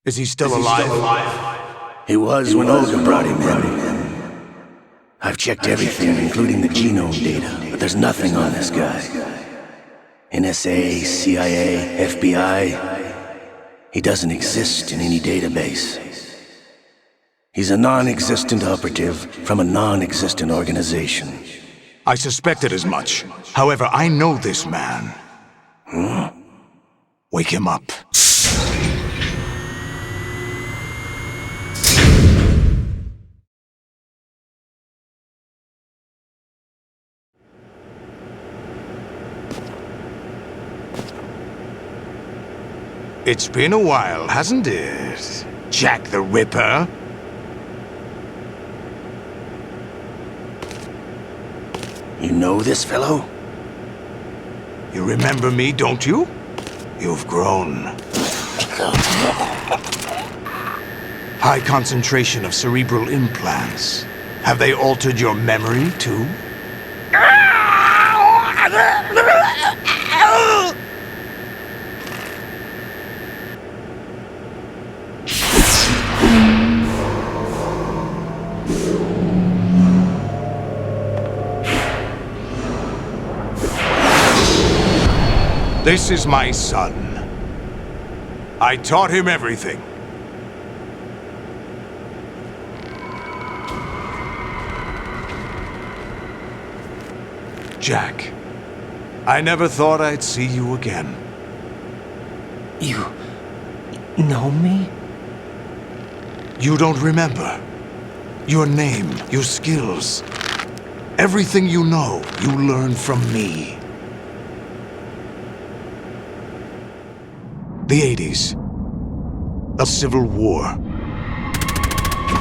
Is he still alive? He was when Olga brought him in. I've checked everything, including the genome data, but there's nothing on this guy. NSA, CIA, FBI. He doesn't exist in any database. He's a non-existent operative from a non-existent organization. I suspected as much. However, I know this man. Wake him up. It's been a while, hasn't it? Jack the Ripper? You know this fellow? You remember me, don't you? You've grown. High concentration of cerebral implants. Have they altered your memory, too? This is my son. I taught him everything. Jack, I never thought I'd see you again. You know me? You don't remember. Your name, your skills. Everything you know, you learned from me. The 80s. The Civil War.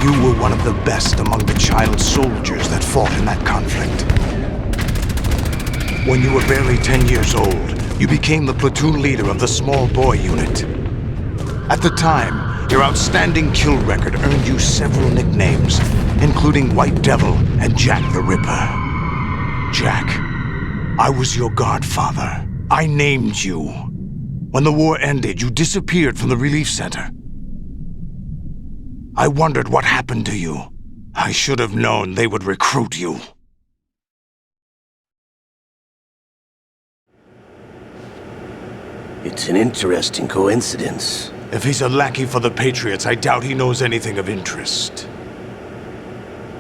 You were one of the best among the child soldiers that fought in that conflict. When you were barely 10 years old, you became the platoon leader of the small boy unit. At the time, your outstanding kill record earned you several nicknames, including White Devil and Jack the Ripper. Jack, I was your godfather. I named you. When the war ended, you disappeared from the relief center. I wondered what happened to you. I should have known they would recruit you. It's an interesting coincidence. If he's a lackey for the Patriots, I doubt he knows anything of interest.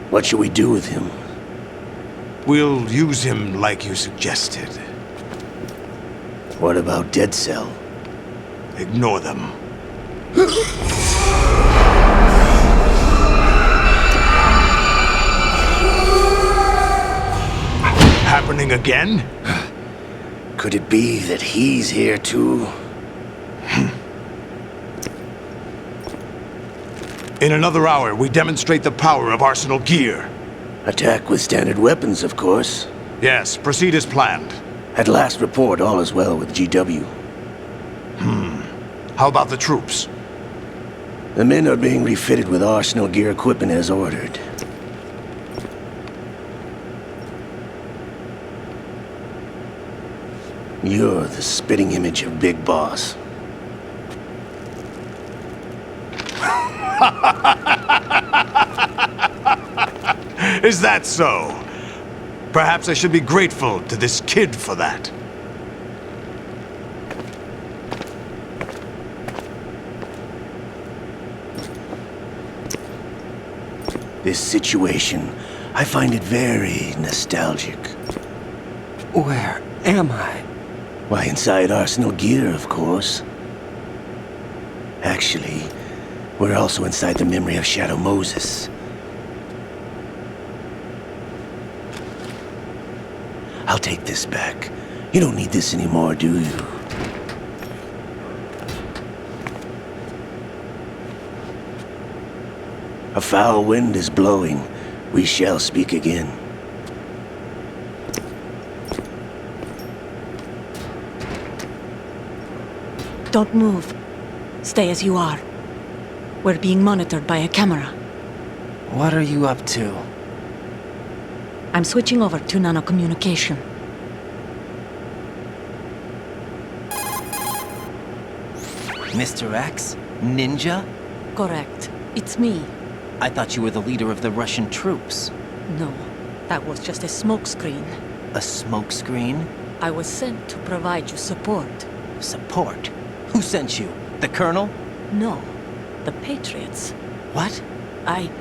What should we do with him? We'll use him like you suggested. What about Dead Cell? Ignore them. Happening again? Could it be that he's here too? In another hour, we demonstrate the power of Arsenal gear. Attack with standard weapons, of course. Yes, proceed as planned. At last report, all is well with GW. How about the troops? The men are being refitted with Arsenal gear equipment as ordered. You're the spitting image of Big Boss. Is that so? Perhaps I should be grateful to this kid for that. This situation, I find it very nostalgic. Where am I? Why, inside Arsenal gear, of course. Actually, we're also inside the memory of Shadow Moses. I'll take this back. You don't need this anymore, do you? A foul wind is blowing. We shall speak again. Don't move. Stay as you are. We're being monitored by a camera. What are you up to? I'm switching over to nanocommunication. Mr. X? Ninja? Correct. It's me. I thought you were the leader of the Russian troops. No, that was just a smokescreen. A smokescreen? I was sent to provide you support. Support? Who sent you? The Colonel? No, the Patriots. What? I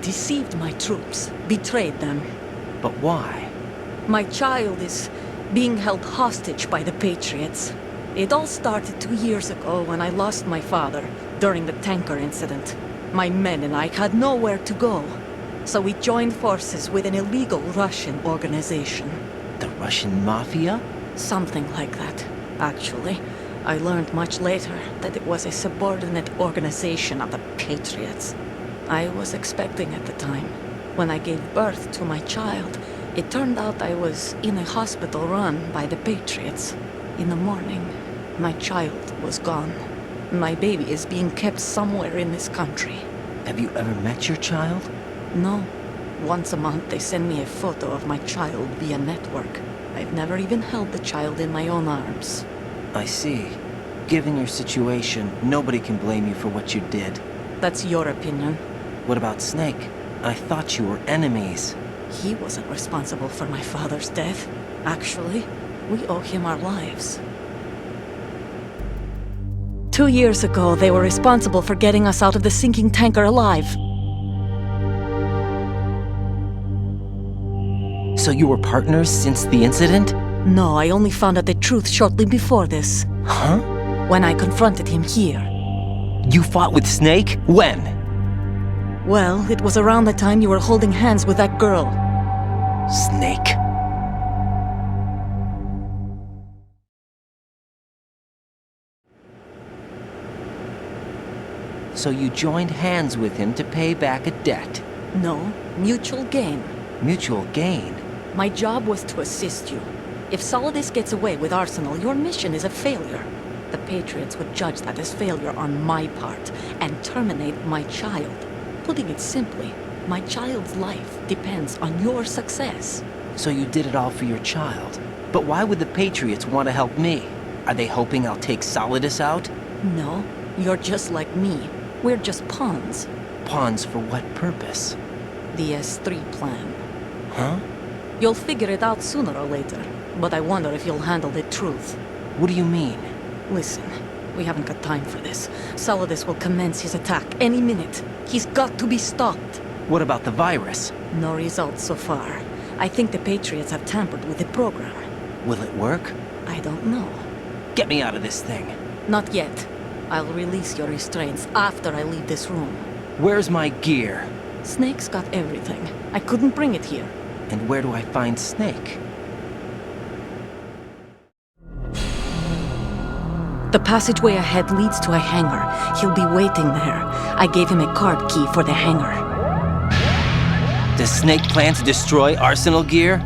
deceived my troops, betrayed them. But why? My child is being held hostage by the Patriots. It all started 2 years ago when I lost my father during the tanker incident. My men and I had nowhere to go, so we joined forces with an illegal Russian organization. The Russian Mafia? Something like that, actually. I learned much later that it was a subordinate organization of the Patriots. I was expecting at the time. When I gave birth to my child, it turned out I was in a hospital run by the Patriots. In the morning, my child was gone. My baby is being kept somewhere in this country. Have you ever met your child? No. Once a month they send me a photo of my child via network. I've never even held the child in my own arms. I see. Given your situation, nobody can blame you for what you did. That's your opinion. What about Snake? I thought you were enemies. He wasn't responsible for my father's death. Actually, we owe him our lives. 2 years ago, they were responsible for getting us out of the sinking tanker alive. So you were partners since the incident? No, I only found out the truth shortly before this. Huh? When I confronted him here. You fought with Snake? When? Well, it was around the time you were holding hands with that girl. Snake. So you joined hands with him to pay back a debt? No, mutual gain. Mutual gain? My job was to assist you. If Solidus gets away with Arsenal, your mission is a failure. The Patriots would judge that as failure on my part and terminate my child. Putting it simply, my child's life depends on your success. So you did it all for your child. But why would the Patriots want to help me? Are they hoping I'll take Solidus out? No, you're just like me. We're just pawns. Pawns for what purpose? The S3 plan. Huh? You'll figure it out sooner or later, but I wonder if you'll handle the truth. What do you mean? Listen, we haven't got time for this. Solidus will commence his attack any minute. He's got to be stopped. What about the virus? No results so far. I think the Patriots have tampered with the program. Will it work? I don't know. Get me out of this thing. Not yet. I'll release your restraints after I leave this room. Where's my gear? Snake's got everything. I couldn't bring it here. And where do I find Snake? The passageway ahead leads to a hangar. He'll be waiting there. I gave him a card key for the hangar. Does Snake plan to destroy Arsenal gear?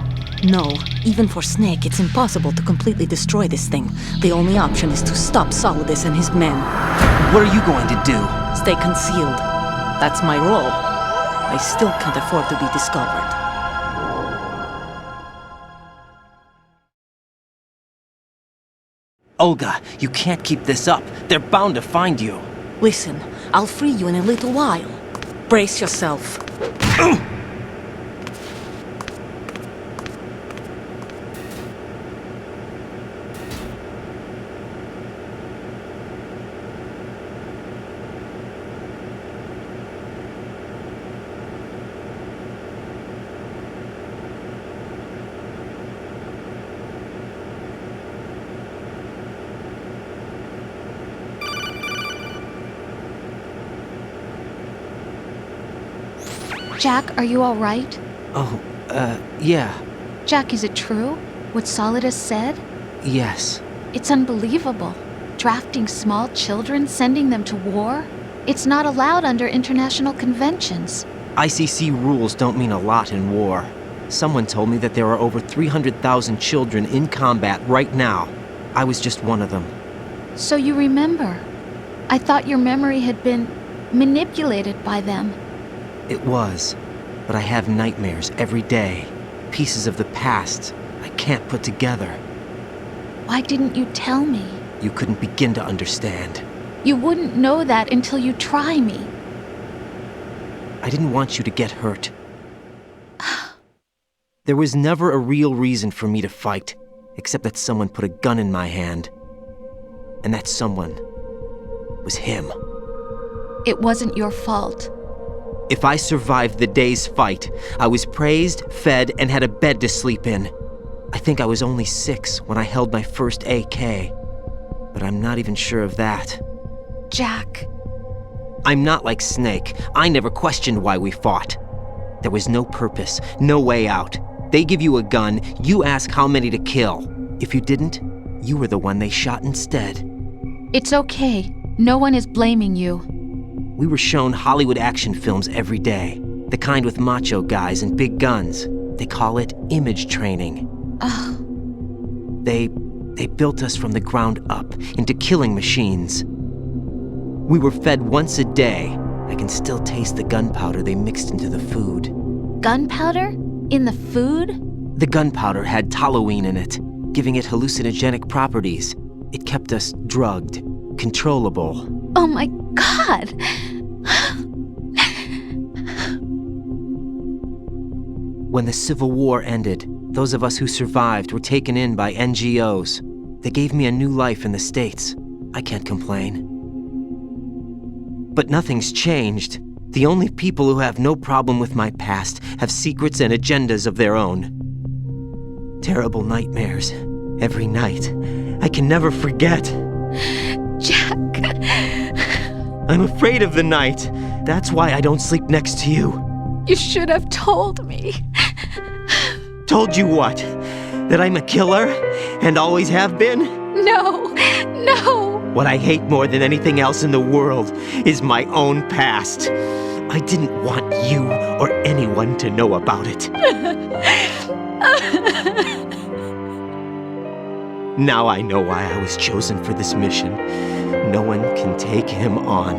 No, even for Snake, it's impossible to completely destroy this thing. The only option is to stop Solidus and his men. What are you going to do? Stay concealed. That's my role. I still can't afford to be discovered. Olga, you can't keep this up. They're bound to find you. Listen, I'll free you in a little while. Brace yourself. Jack, are you all right? Oh, yeah. Jack, is it true? What Solidus said? Yes. It's unbelievable. Drafting small children, sending them to war? It's not allowed under international conventions. ICC rules don't mean a lot in war. Someone told me that there are over 300,000 children in combat right now. I was just one of them. So you remember. I thought your memory had been manipulated by them. It was, but I have nightmares every day. Pieces of the past I can't put together. Why didn't you tell me? You couldn't begin to understand. You wouldn't know that until you try me. I didn't want you to get hurt. There was never a real reason for me to fight, except that someone put a gun in my hand. And that someone was him. It wasn't your fault. If I survived the day's fight, I was praised, fed, and had a bed to sleep in. I think I was only 6 when I held my first AK. But I'm not even sure of that. Jack. I'm not like Snake. I never questioned why we fought. There was no purpose, no way out. They give you a gun, you ask how many to kill. If you didn't, you were the one they shot instead. It's okay. No one is blaming you. We were shown Hollywood action films every day. The kind with macho guys and big guns. They call it image training. Ugh. They built us from the ground up into killing machines. We were fed once a day. I can still taste the gunpowder they mixed into the food. Gunpowder? In the food? The gunpowder had toluene in it, giving it hallucinogenic properties. It kept us drugged, controllable. Oh my God! When the Civil War ended, those of us who survived were taken in by NGOs. They gave me a new life in the States. I can't complain. But nothing's changed. The only people who have no problem with my past have secrets and agendas of their own. Terrible nightmares. Every night. I can never forget. Jack! I'm afraid of the night. That's why I don't sleep next to you. You should have told me. Told you what? That I'm a killer? And always have been? No! No! What I hate more than anything else in the world is my own past. I didn't want you or anyone to know about it. Now I know why I was chosen for this mission. No one can take him on,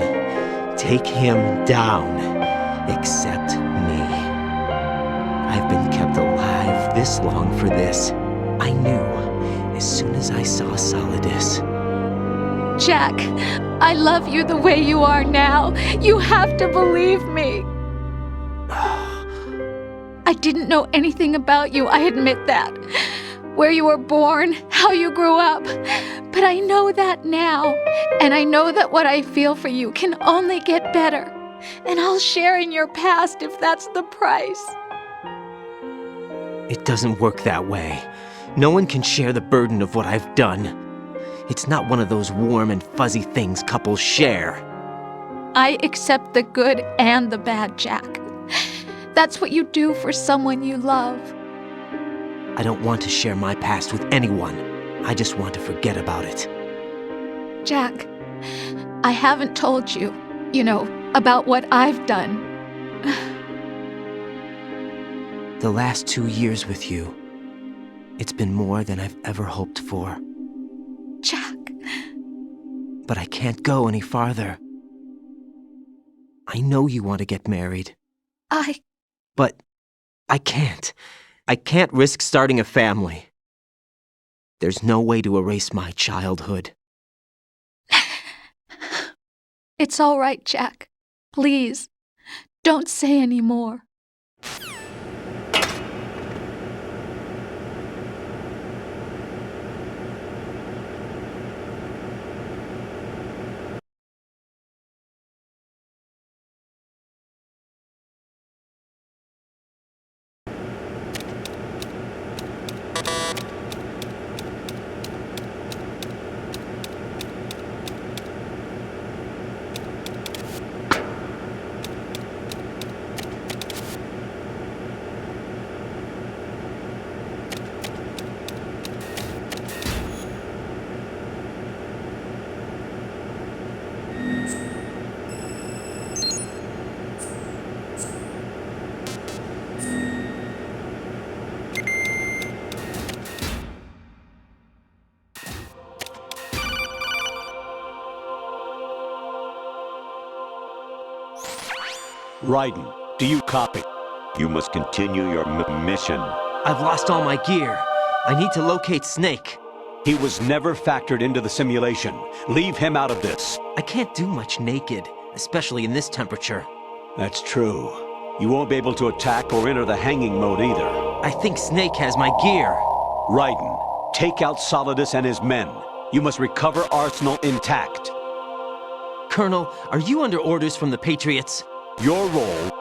take him down, except me. I've been kept alive this long for this. I knew as soon as I saw Solidus. Jack, I love you the way you are now. You have to believe me. I didn't know anything about you, I admit that. Where you were born, how you grew up. But I know that now. And I know that what I feel for you can only get better. And I'll share in your past if that's the price. It doesn't work that way. No one can share the burden of what I've done. It's not one of those warm and fuzzy things couples share. I accept the good and the bad, Jack. That's what you do for someone you love. I don't want to share my past with anyone. I just want to forget about it. Jack, I haven't told you, about what I've done. The last 2 years with you, it's been more than I've ever hoped for. Jack. But I can't go any farther. I know you want to get married. But I can't. I can't risk starting a family. There's no way to erase my childhood. It's all right, Jack. Please, don't say any more. Raiden, do you copy? You must continue your mission. I've lost all my gear. I need to locate Snake. He was never factored into the simulation. Leave him out of this. I can't do much naked, especially in this temperature. That's true. You won't be able to attack or enter the hanging mode either. I think Snake has my gear. Raiden, take out Solidus and his men. You must recover Arsenal intact. Colonel, are you under orders from the Patriots? Your role,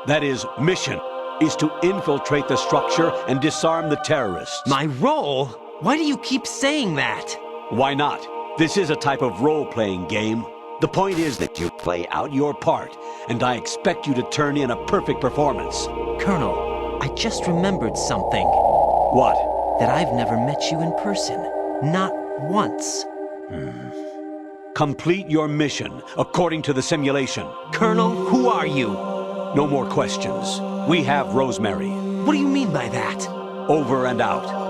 that is, mission, is to infiltrate the structure and disarm the terrorists. My role? Why do you keep saying that? Why not? This is a type of role-playing game. The point is that you play out your part, and I expect you to turn in a perfect performance. Colonel, I just remembered something. What? That I've never met you in person. Not once. Complete your mission, according to the simulation. Colonel, who are you? No more questions. We have Rosemary. What do you mean by that? Over and out.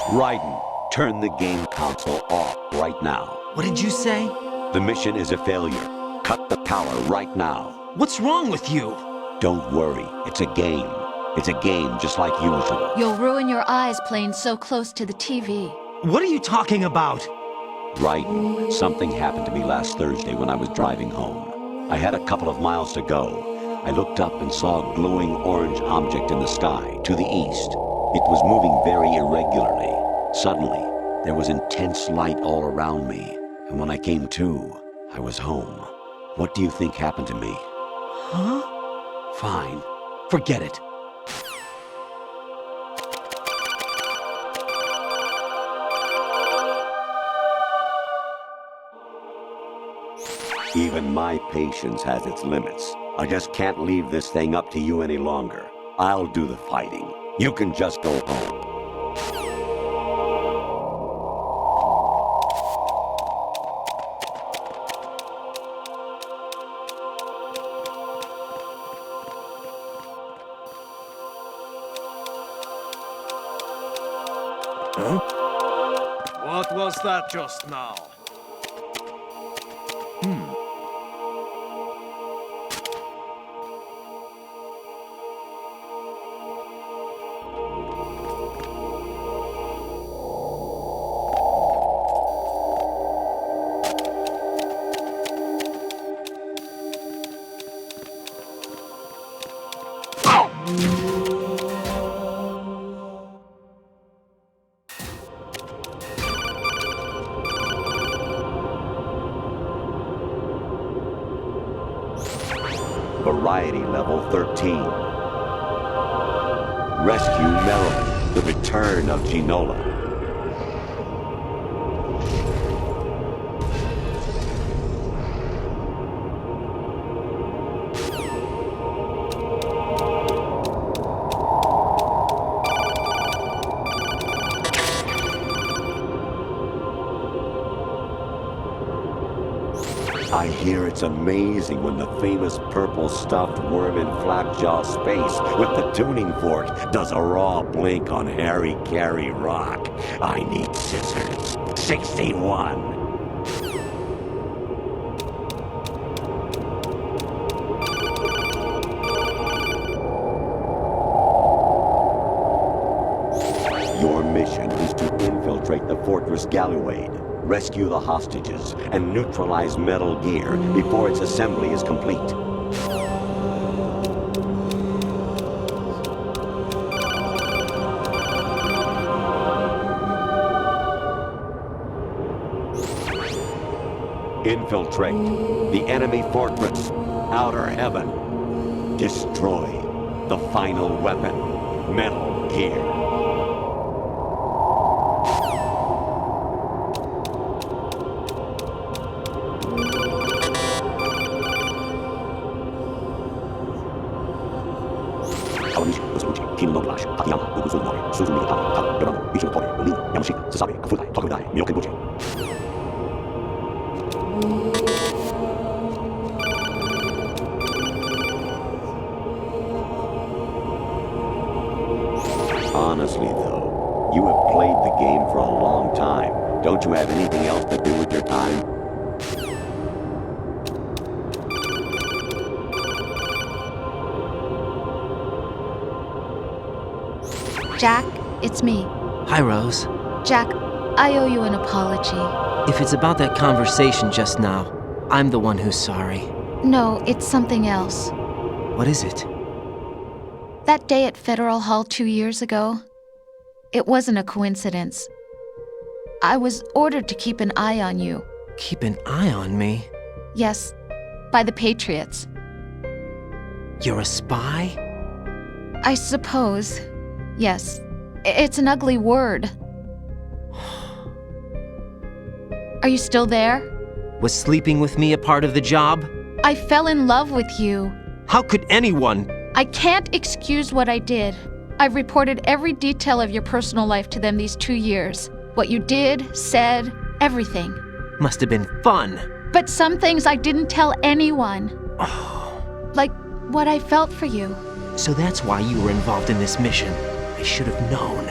Raiden, turn the game console off right now. What did you say? The mission is a failure. Cut the power right now. What's wrong with you? Don't worry, it's a game. It's a game just like usual. You'll ruin your eyes playing so close to the TV. What are you talking about? Raiden, something happened to me last Thursday when I was driving home. I had a couple of miles to go. I looked up and saw a glowing orange object in the sky, to the east. It was moving very irregularly. Suddenly, there was intense light all around me, and when I came to, I was home. What do you think happened to me? Huh? Fine. Forget it. Even my patience has its limits. I just can't leave this thing up to you any longer. I'll do the fighting. You can just go home. What was that just now? Variety level 13. Rescue Merrill, the return of Ginola. I hear it's amazing when the famous purple stuffed worm in Flapjaw Space with the tuning fork does a raw blink on Harry Carey Rock. I need scissors. 61. Your mission is to infiltrate the Fortress Gallowade, rescue the hostages, and neutralize Metal Gear before its assembly is complete. Infiltrate the enemy fortress, Outer Heaven. Destroy the final weapon, Metal Gear. Honestly, Don't you have anything else to do with your time? Jack, it's me. Hi, Rose. Jack, I owe you an apology. If it's about that conversation just now, I'm the one who's sorry. No, it's something else. What is it? That day at Federal Hall 2 years ago, it wasn't a coincidence. I was ordered to keep an eye on you. Keep an eye on me? Yes, by the Patriots. You're a spy? I suppose. Yes. It's an ugly word. Are you still there? Was sleeping with me a part of the job? I fell in love with you. How could anyone? I can't excuse what I did. I've reported every detail of your personal life to them these 2 years. What you did, said, everything. Must have been fun. But some things I didn't tell anyone. Like what I felt for you. So that's why you were involved in this mission. I should have known.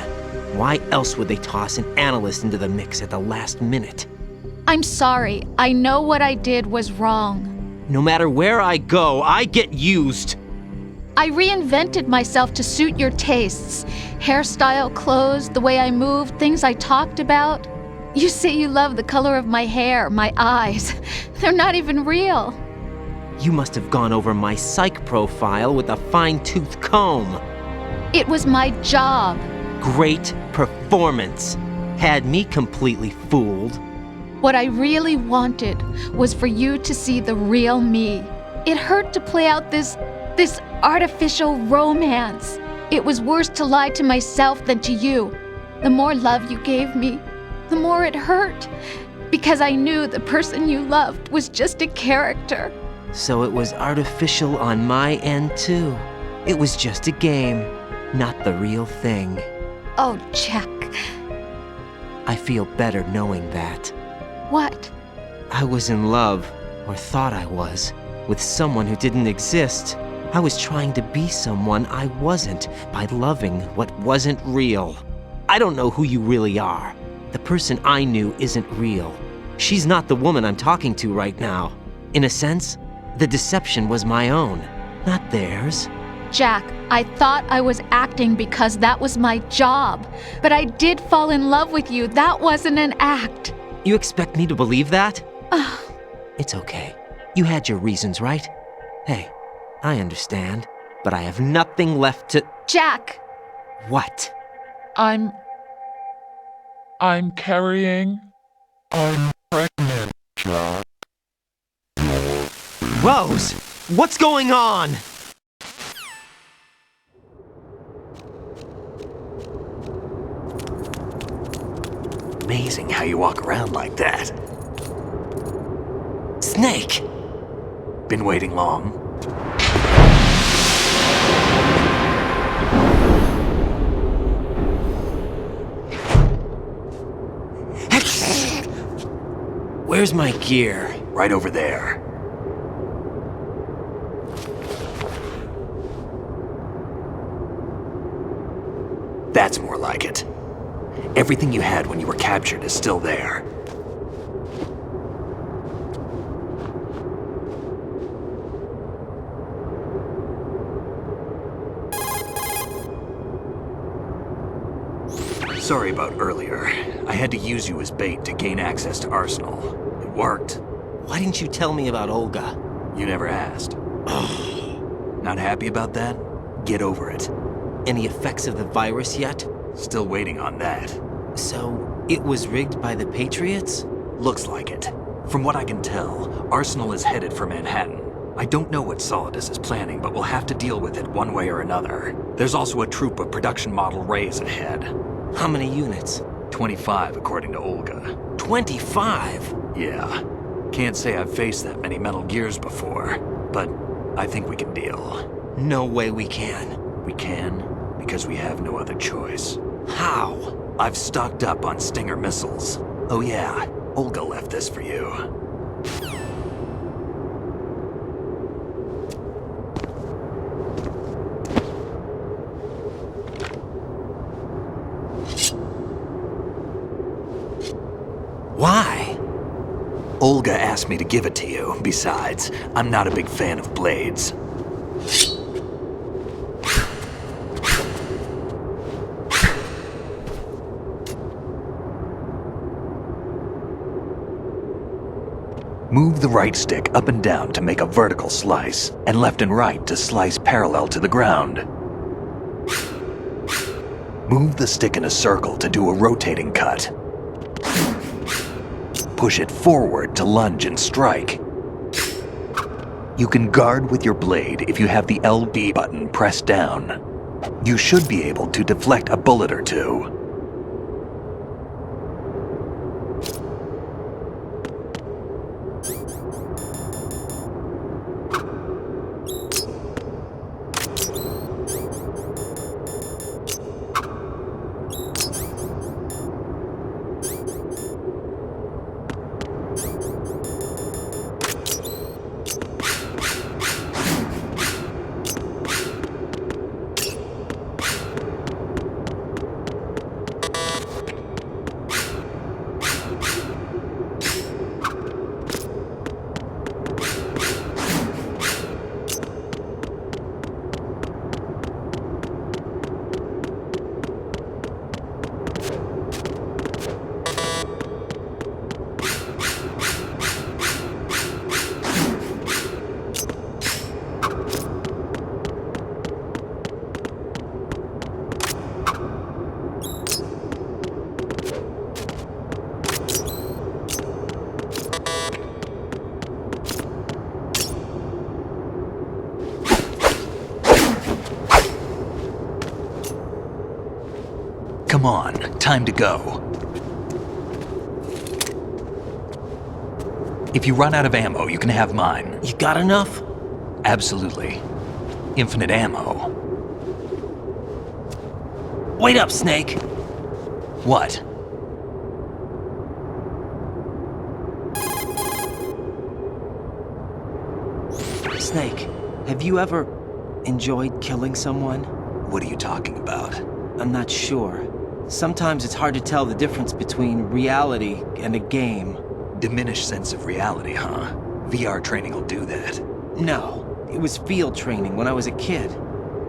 Why else would they toss an analyst into the mix at the last minute? I'm sorry. I know what I did was wrong. No matter where I go, I get used. I reinvented myself to suit your tastes. Hairstyle, clothes, the way I moved, things I talked about. You say you love the color of my hair, my eyes. They're not even real. You must have gone over my psych profile with a fine-tooth comb. It was my job. Great performance. Had me completely fooled. What I really wanted was for you to see the real me. It hurt to play out this artificial romance. It was worse to lie to myself than to you. The more love you gave me, the more it hurt. Because I knew the person you loved was just a character. So it was artificial on my end too. It was just a game, not the real thing. Oh, Jack. I feel better knowing that. What? I was in love, or thought I was, with someone who didn't exist. I was trying to be someone I wasn't by loving what wasn't real. I don't know who you really are. The person I knew isn't real. She's not the woman I'm talking to right now. In a sense, the deception was my own, not theirs. Jack, I thought I was acting because that was my job. But I did fall in love with you. That wasn't an act. You expect me to believe that? It's okay. You had your reasons, right? Hey, I understand, but I have nothing left to... Jack! What? I'm carrying. I'm pregnant, Jack. Rose! What's going on? Amazing how you walk around like that. Snake! Been waiting long? Where's my gear? Right over there. That's more like it. Everything you had when you were captured is still there. Sorry about earlier. I had to use you as bait to gain access to Arsenal. It worked. Why didn't you tell me about Olga? You never asked. Not happy about that? Get over it. Any effects of the virus yet? Still waiting on that. So, it was rigged by the Patriots? Looks like it. From what I can tell, Arsenal is headed for Manhattan. I don't know what Solidus is planning, but we'll have to deal with it one way or another. There's also a troop of production model Rays ahead. How many units? 25, according to Olga. 25? Yeah. Can't say I've faced that many Metal Gears before, but I think we can deal. No way we can. We can, because we have no other choice. How? I've stocked up on Stinger missiles. Oh yeah, Olga left this for you. Olga asked me to give it to you. Besides, I'm not a big fan of blades. Move the right stick up and down to make a vertical slice, and left and right to slice parallel to the ground. Move the stick in a circle to do a rotating cut. Push it forward to lunge and strike. You can guard with your blade if you have the LB button pressed down. You should be able to deflect a bullet or two. Come on, time to go. If you run out of ammo, you can have mine. You got enough? Absolutely. Infinite ammo. Wait up, Snake. What? Snake, have you ever enjoyed killing someone? What are you talking about? I'm not sure. Sometimes it's hard to tell the difference between reality and a game. Diminished sense of reality, huh? VR training will do that. No, it was field training when I was a kid.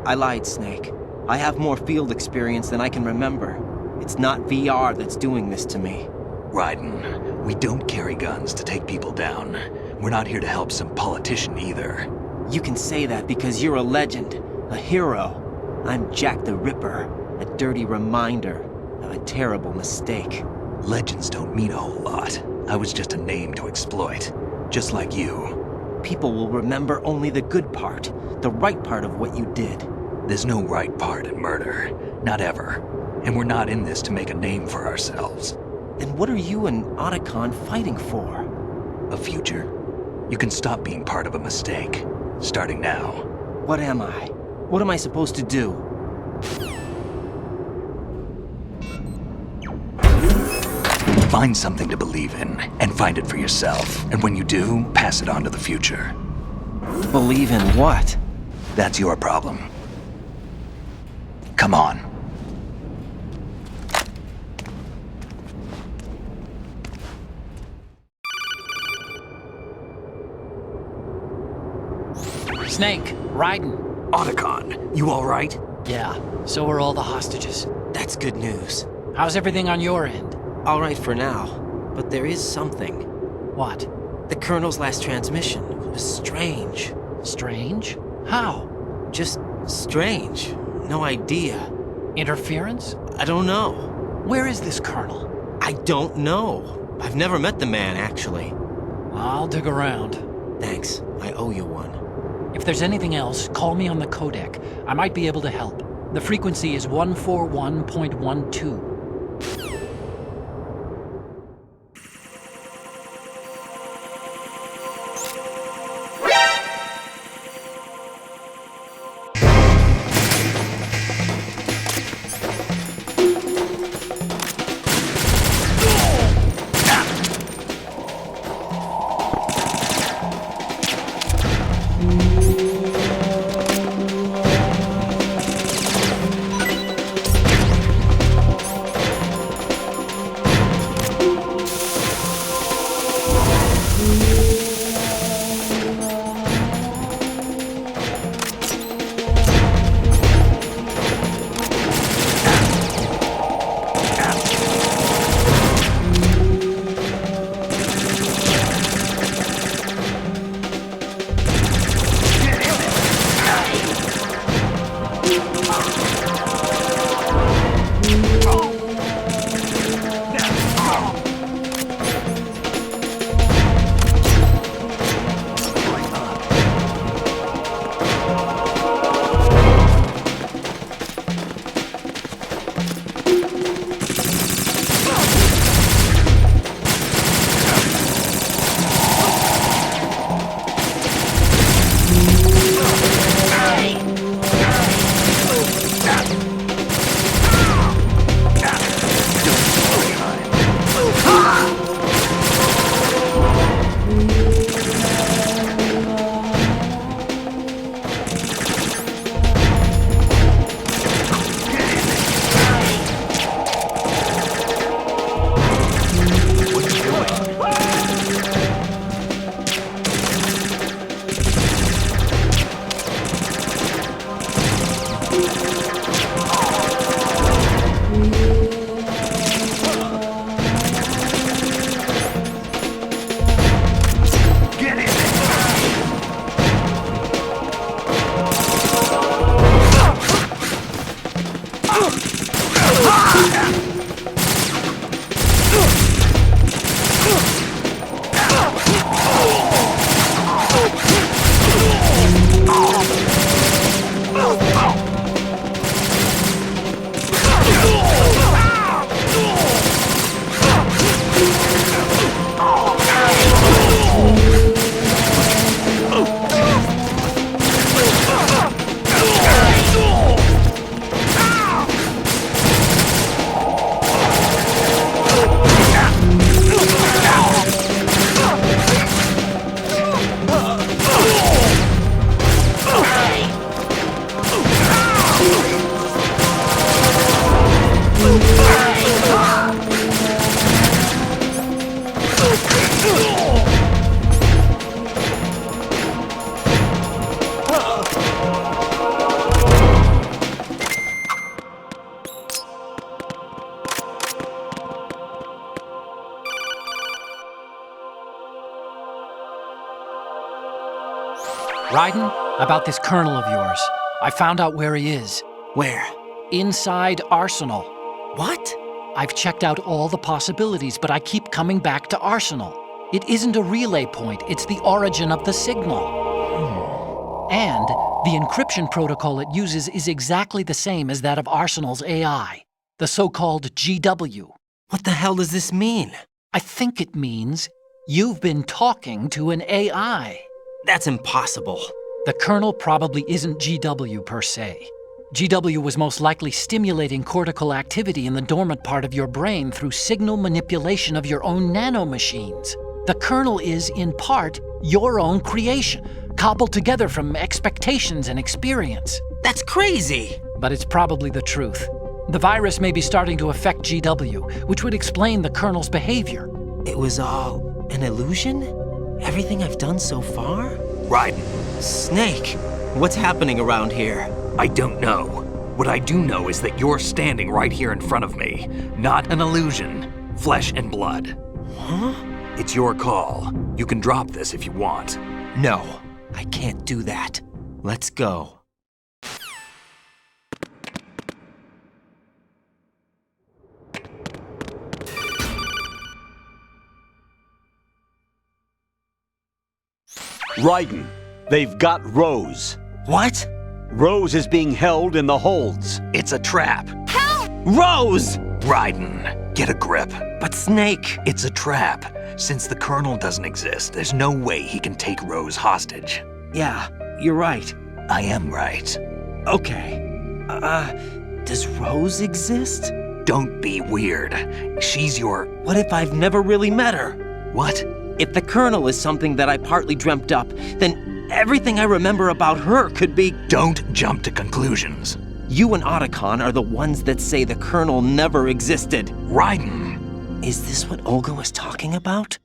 I lied, Snake. I have more field experience than I can remember. It's not VR that's doing this to me. Raiden, we don't carry guns to take people down. We're not here to help some politician either. You can say that because you're a legend, a hero. I'm Jack the Ripper, a dirty reminder of a terrible mistake. Legends don't mean a whole lot. I was just a name to exploit, just like you. People will remember only the good part, the right part of what you did. There's no right part in murder, not ever. And we're not in this to make a name for ourselves. Then what are you and Otacon fighting for? A future. You can stop being part of a mistake, starting now. What am I? What am I supposed to do? Find something to believe in, and find it for yourself. And when you do, pass it on to the future. Believe in what? That's your problem. Come on. Snake, Raiden. Otacon, you all right? Yeah, so are all the hostages. That's good news. How's everything on your end? All right for now, but there is something. What? The Colonel's last transmission was strange. Strange? How? Just strange. No idea. Interference? I don't know. Where is this Colonel? I don't know. I've never met the man, actually. I'll dig around. Thanks. I owe you one. If there's anything else, call me on the codec. I might be able to help. The frequency is 141.12. Raiden, about this colonel of yours. I found out where he is. Where? Inside Arsenal. What? I've checked out all the possibilities, but I keep coming back to Arsenal. It isn't a relay point, it's the origin of the signal. And the encryption protocol it uses is exactly the same as that of Arsenal's AI, the so-called GW. What the hell does this mean? I think it means you've been talking to an AI. That's impossible. The kernel probably isn't GW per se. GW was most likely stimulating cortical activity in the dormant part of your brain through signal manipulation of your own nanomachines. The kernel is, in part, your own creation, cobbled together from expectations and experience. That's crazy! But it's probably the truth. The virus may be starting to affect GW, which would explain the kernel's behavior. It was all an illusion? Everything I've done so far? Raiden, Snake, what's happening around here? I don't know. What I do know is that you're standing right here in front of me. Not an illusion. Flesh and blood. Huh? It's your call. You can drop this if you want. No, I can't do that. Let's go. Raiden, they've got Rose. What? Rose is being held in the holds. It's a trap. Rose! Raiden, get a grip. But Snake... It's a trap. Since the Colonel doesn't exist, there's no way he can take Rose hostage. Yeah, you're right. I am right. Okay. Does Rose exist? Don't be weird. She's your... What if I've never really met her? What? If the Colonel is something that I partly dreamt up, then everything I remember about her could be... Don't jump to conclusions. You and Otacon are the ones that say the Colonel never existed. Raiden! Is this what Olga was talking about?